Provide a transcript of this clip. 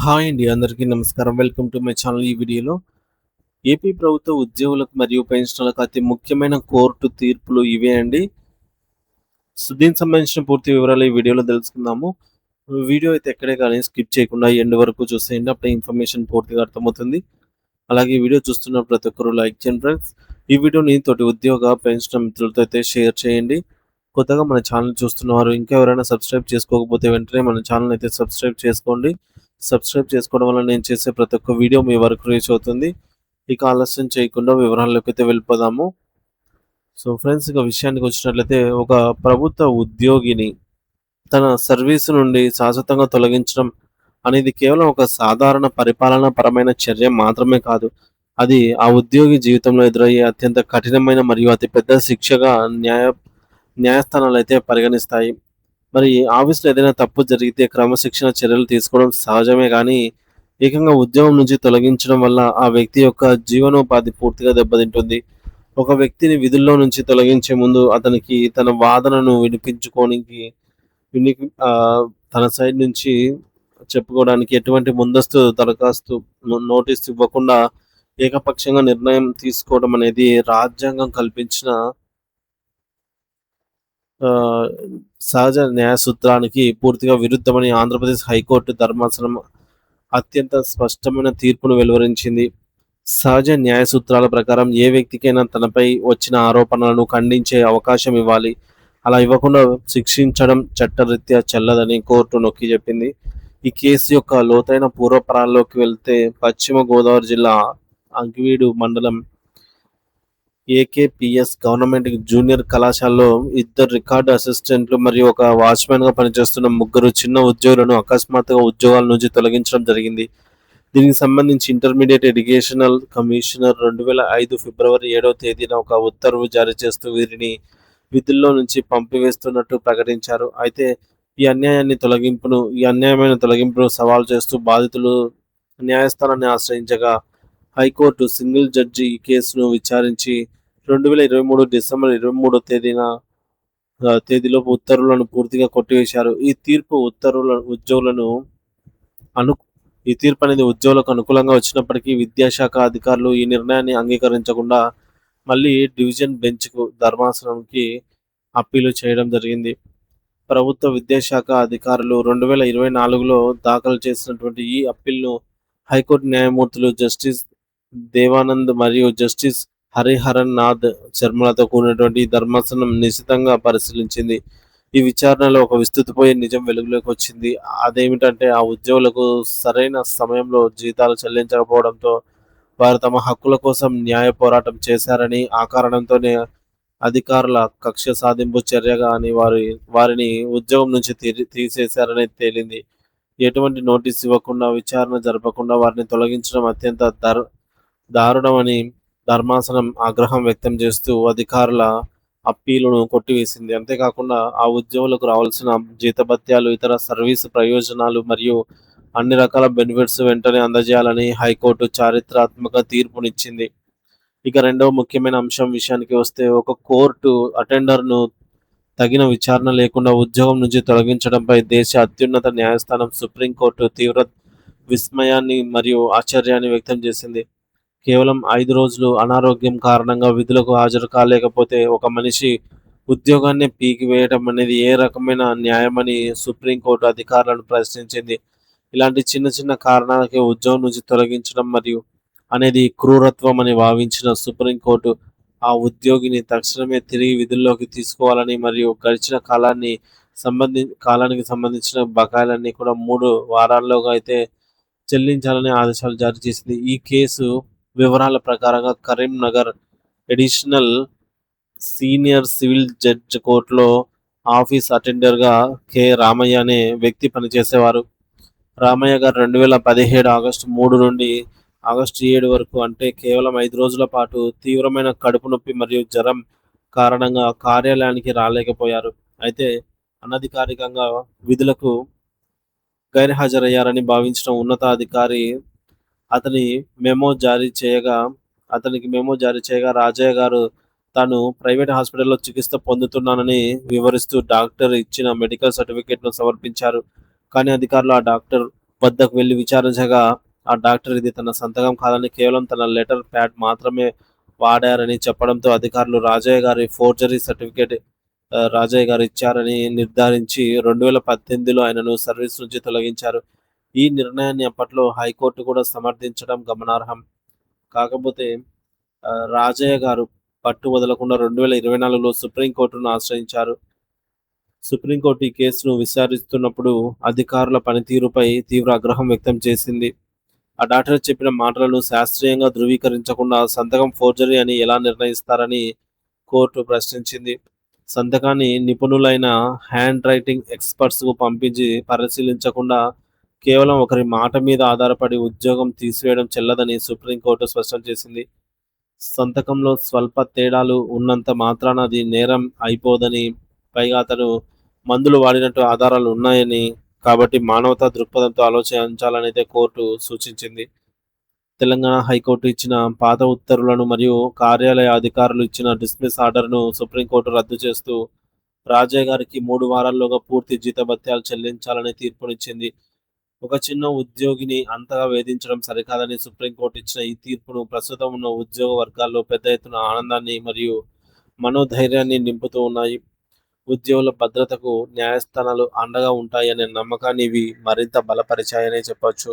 Hi అండి. అందరికీ నమస్కారం. Welcome to my channel. ఈ వీడియోలో ఏపీ ప్రభుత్వ ఉద్యోగులకు మరియు పెన్షనర్లకు అతి ముఖ్యమైన కోర్టు తీర్పులు ఇవే అండి. దీనికి సంబంధించిన పూర్తి వివరాలు ఈ వీడియోలో తెలుసుకుందాము. వీడియో అయితే ఎక్కడే కానీ స్కిప్ చేయకుండా ఎండ్ వరకు చూసేయండి. అప్పుడే ఇన్ఫర్మేషన్ పూర్తిగా అర్థమవుతుంది. అలాగే ఈ వీడియో చూస్తున్న ప్రతి ఒక్కరు లైక్ చేయండి ఫ్రెండ్స్. ఈ వీడియోని తోటి ఉద్యోగ, పెన్షనర్ మిత్రులతో అయితే షేర్ చేయండి. కొత్తగా మన ఛానల్ చూస్తున్నవారు ఇంకా ఎవరైనా సబ్స్క్రైబ్ చేసుకోకపోతే వెంటనే మన ఛానల్ అయితే సబ్స్క్రైబ్ చేసుకోండి. సబ్స్క్రైబ్ చేసుకోవడం వల్ల నేను చేసే ప్రతి ఒక్క వీడియో మీ వరకు రీచ్ అవుతుంది. ఇక ఆలస్యం చేయకుండా వివరాల్లోకి అయితే వెళ్ళిపోదాము. సో ఫ్రెండ్స్, ఇక విషయానికి వచ్చినట్లయితే ఒక ప్రభుత్వ ఉద్యోగిని తన సర్వీసు నుండి శాశ్వతంగా తొలగించడం అనేది కేవలం ఒక సాధారణ పరిపాలనా పరమైన చర్య మాత్రమే కాదు. అది ఆ ఉద్యోగి జీవితంలో ఎదురయ్యే అత్యంత కఠినమైన మరియు అతిపెద్ద శిక్షగా న్యాయస్థానాలు అయితే పరిగణిస్తాయి. మరి ఆఫీస్‌లో ఏదైనా తప్పు జరిగితే క్రమశిక్షణ చర్యలు తీసుకోవడం సహజమే గానీ, ఏకంగా ఉద్యోగం నుంచి తొలగించడం వల్ల ఆ వ్యక్తి యొక్క జీవనోపాధి పూర్తిగా దెబ్బతింటుంది. ఒక వ్యక్తిని విధుల్లో నుంచి తొలగించే ముందు అతనికి తన వాదనను వినిపించుకోనికి విని తన సైడ్ నుంచి చెప్పుకోవడానికి ఎటువంటి ముందస్తు దరఖాస్తు నోటీస్ ఇవ్వకుండా ఏకపక్షంగా నిర్ణయం తీసుకోవడం అనేది రాజ్యాంగం కల్పించిన ఆహ్, సహజ న్యాయ సూత్రానికి పూర్తిగా విరుద్ధమని ఆంధ్రప్రదేశ్ హైకోర్టు ధర్మాసనం అత్యంత స్పష్టమైన తీర్పును వెలువరించింది. సహజ న్యాయ సూత్రాల ప్రకారం ఏ వ్యక్తికైనా తనపై వచ్చిన ఆరోపణలను ఖండించే అవకాశం ఇవ్వాలి. అలా ఇవ్వకుండా శిక్షించడం చట్టరీత్యా చెల్లదని కోర్టు నొక్కి చెప్పింది. ఈ కేసు యొక్క లోతైన పూర్వపరాల్లోకి వెళ్తే పశ్చిమ గోదావరి జిల్లా అంకివీడు మండలం ఏకేపీఎస్ గవర్నమెంట్ జూనియర్ కళాశాలలో ఇద్దరు రికార్డ్ అసిస్టెంట్లు మరియు ఒక వాచ్‌మెన్‌గా పనిచేస్తున్న ముగ్గురు చిన్న ఉద్యోగులను అకస్మాత్తుగా ఉద్యోగాల నుంచి తొలగించడం జరిగింది. దీనికి సంబంధించి ఇంటర్మీడియేట్ ఎడ్యుకేషనల్ కమిషనర్ 2005 ఫిబ్రవరి 7వ తేదీన ఒక ఉత్తర్వు జారీ చేస్తూ వీరిని విధుల్లో నుంచి పంపివేస్తున్నట్టు ప్రకటించారు. అయితే ఈ అన్యాయమైన తొలగింపును సవాల్ చేస్తూ బాధితులు న్యాయస్థానాన్ని ఆశ్రయించగా హైకోర్టు సింగిల్ జడ్జి ఈ కేసును విచారించి 2023 డిసెంబర్ 23 తేదీలోపు ఉత్తర్వులను పూర్తిగా కొట్టివేశారు. అను ఈ తీర్పు అనేది ఉద్యోగులకు అనుకూలంగా వచ్చినప్పటికీ విద్యాశాఖ అధికారులు ఈ నిర్ణయాన్ని అంగీకరించకుండా మళ్ళీ డివిజన్ బెంచ్‌కు ధర్మాసనంకి అప్పీలు చేయడం జరిగింది. ప్రభుత్వ విద్యాశాఖ అధికారులు 2024లో దాఖలు చేసినటువంటి ఈ అప్పీల్‌ను హైకోర్టు న్యాయమూర్తులు జస్టిస్ దేవానంద్ మరియు జస్టిస్ హరిహరన్ నాథ్ శర్మలతో కూడినటువంటి ధర్మాసనం నిశితంగా పరిశీలించింది. ఈ విచారణలో ఒక విస్తుపోయే నిజం వెలుగులోకి వచ్చింది. అదేమిటంటే ఆ ఉద్యోగులకు సరైన సమయంలో జీతాలు చెల్లించకపోవడంతో వారు తమ హక్కుల కోసం న్యాయ పోరాటం చేశారని, ఆ కారణంతోనే అధికారుల కక్ష సాధింపు చర్యగా అని వారిని ఉద్యోగం నుంచి తీసేశారని తేలింది. ఎటువంటి నోటీస్ ఇవ్వకుండా, విచారణ జరపకుండా వారిని తొలగించడం అత్యంత దారుణమని ధర్మాసనం ఆగ్రహం వ్యక్తం చేస్తూ అధికారుల అప్పీలును కొట్టివేసింది. అంతేకాకుండా ఆ ఉద్యోగులకు రావాల్సిన జీతభత్యాలు, ఇతర సర్వీసు ప్రయోజనాలు మరియు అన్ని రకాల బెనిఫిట్స్ వెంటనే అందజేయాలని హైకోర్టు చారిత్రాత్మక తీర్పునిచ్చింది. ఇక రెండవ ముఖ్యమైన అంశం విషయానికి వస్తే, ఒక కోర్టు అటెండర్‌ను తగిన విచారణ లేకుండా ఉద్యోగం నుంచి తొలగించడంపై దేశ అత్యున్నత న్యాయస్థానం సుప్రీంకోర్టు తీవ్ర విస్మయాన్ని మరియు ఆశ్చర్యాన్ని వ్యక్తం చేసింది. కేవలం 5 రోజులు అనారోగ్యం కారణంగా విధులకు హాజరు కాలేకపోతే ఒక మనిషి ఉద్యోగాన్నే పీకివేయడం అనేది ఏ రకమైన న్యాయమని సుప్రీంకోర్టు అధికారులను ప్రశ్నించింది. ఇలాంటి చిన్న చిన్న కారణాలకే ఉద్యోగం నుంచి తొలగించడం అనేది క్రూరత్వం అని భావించిన సుప్రీంకోర్టు ఆ ఉద్యోగిని తక్షణమే తిరిగి విధుల్లోకి తీసుకోవాలని మరియు గడిచిన కాలానికి సంబంధించిన బకాయిలన్నీ కూడా 3 వారాల్లోగా అయితే చెల్లించాలని ఆదేశాలు జారీ చేసింది. ఈ కేసు వివరాల ప్రకారంగా Karimnagar additional senior civil judge కోర్టులో ఆఫీస్ అటెండర్‌గా రామయ్య అనే వ్యక్తి పనిచేసేవారు. రామయ్య గారు 2017 ఆగస్టు 3 నుండి ఆగస్టు 7 వరకు, అంటే కేవలం 5 రోజుల పాటు తీవ్రమైన కడుపు నొప్పి మరియు జ్వరం కారణంగా కార్యాలయానికి రాలేకపోయారు. అయితే అనధికారికంగా విధులకు గైర్హాజరయ్యారని భావించిన ఉన్నతాధికారి అతని మెమో జారీ చేయగా రాజయ్య గారు తాను ప్రైవేట్ హాస్పిటల్‌లో చికిత్స పొందుతున్నానని వివరిస్తూ డాక్టర్ ఇచ్చిన మెడికల్ సర్టిఫికేట్‌ను సమర్పించారు. కానీ అధికారులు ఆ డాక్టర్ వద్దకు వెళ్లి విచారించగా ఆ డాక్టర్ ఇది తన సంతకం కాదని కేవలం తన లెటర్ ప్యాడ్ మాత్రమే వాడారని చెప్పడంతో అధికారులు రాజయ్య గారి ఫోర్జరీ సర్టిఫికేట్ రాజయ్య గారు ఇచ్చారని నిర్ధారించి 2018లో ఆయనను సర్వీస్ నుంచి తొలగించారు. ఈ నిర్ణయాన్ని అప్పట్లో హైకోర్టు కూడా సమర్థించడం గమనార్హం. కాకపోతే రాజయ్య గారు పట్టు వదలకుండా 2024లో సుప్రీంకోర్టును ఆశ్రయించారు. సుప్రీంకోర్టు ఈ కేసును విచారిస్తున్నప్పుడు అధికారుల పనితీరుపై తీవ్ర ఆగ్రహం వ్యక్తం చేసింది. ఆ డాక్టర్ చెప్పిన మాటలను శాస్త్రీయంగా ధృవీకరించకుండా సంతకం ఫోర్జరీ అని ఎలా నిర్ణయిస్తారని కోర్టు ప్రశ్నించింది. సంతకాన్ని నిపుణులైన హ్యాండ్ రైటింగ్ ఎక్స్పర్ట్స్‌కు పంపించి పరిశీలించకుండా కేవలం ఒకరి మాట మీద ఆధారపడి ఉద్యోగం తీసివేయడం చెల్లదని సుప్రీంకోర్టు స్పష్టం చేసింది. సంతకంలో స్వల్ప తేడాలు ఉన్నంత మాత్రాన అది నేరం అయిపోదని, పైగా అతను మందులు వాడినట్టు ఆధారాలు ఉన్నాయని, కాబట్టి మానవతా దృక్పథంతో ఆలోచించాలనైతే కోర్టు సూచించింది. తెలంగాణ హైకోర్టు ఇచ్చిన పాత ఉత్తర్వులను మరియు కార్యాలయ అధికారులు ఇచ్చిన డిస్మిస్ ఆర్డర్‌ను సుప్రీంకోర్టు రద్దు చేస్తూ రాజయ్య గారికి 3 వారాల్లోగా పూర్తి జీతభత్యాలు చెల్లించాలని తీర్పునిచ్చింది. ఒక చిన్న ఉద్యోగిని అంతగా వేధించడం సరికాదని సుప్రీంకోర్టు ఇచ్చిన ఈ తీర్పును ప్రస్తుతం ఉన్న ఉద్యోగ వర్గాల్లో పెద్ద ఎత్తున ఆనందాన్ని మరియు మనోధైర్యాన్ని నింపుతూ ఉన్నాయి. ఉద్యోగుల భద్రతకు న్యాయస్థానాలు అండగా ఉంటాయనే నమ్మకాన్ని ఇవి మరింత బలపరిచాయనే చెప్పొచ్చు.